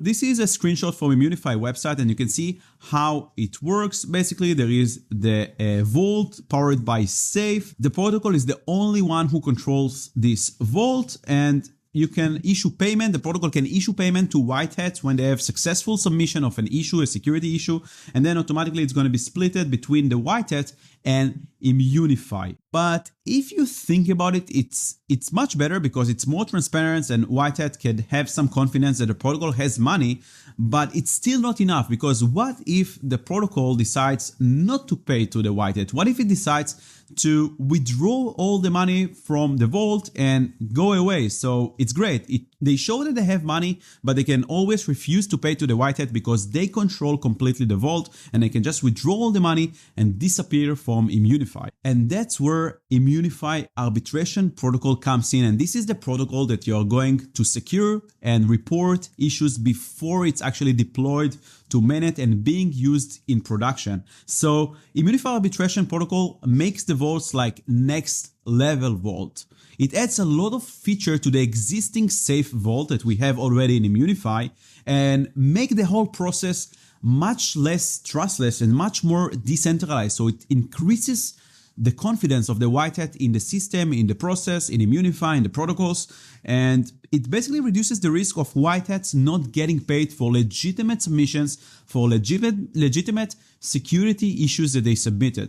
this is a screenshot from Immunefi website, and you can see how it works. Basically, there is the vault powered by Safe. The protocol is the only one who controls this vault, and you can issue payment. The protocol can issue payment to white hats when they have successful submission of an issue, a security issue, and then automatically it's going to be splitted between the white hat and Immunefi. But if you think about it, it's much better because it's more transparent and white hat can have some confidence that the protocol has money, but it's still not enough, because what if the protocol decides not to pay to the white hat? What if it decides to withdraw all the money from the vault and go away? So it's great. They show that they have money, but they can always refuse to pay to the white hat because they control completely the vault, and they can just withdraw all the money and disappear from Immunefi. And that's where Immunefi Arbitration Protocol comes in. And this is the protocol that you're going to secure and report issues before it's actually deployed to mainnet and being used in production. So Immunefi Arbitration Protocol makes the vaults like next level vault. It adds a lot of feature to the existing Safe vault that we have already in Immunefi and make the whole process much less trustless and much more decentralized. So it increases the confidence of the white hat in the system, in the process, in Immunefi, in the protocols, and it basically reduces the risk of white hats not getting paid for legitimate submissions, for legitimate security issues that they submitted.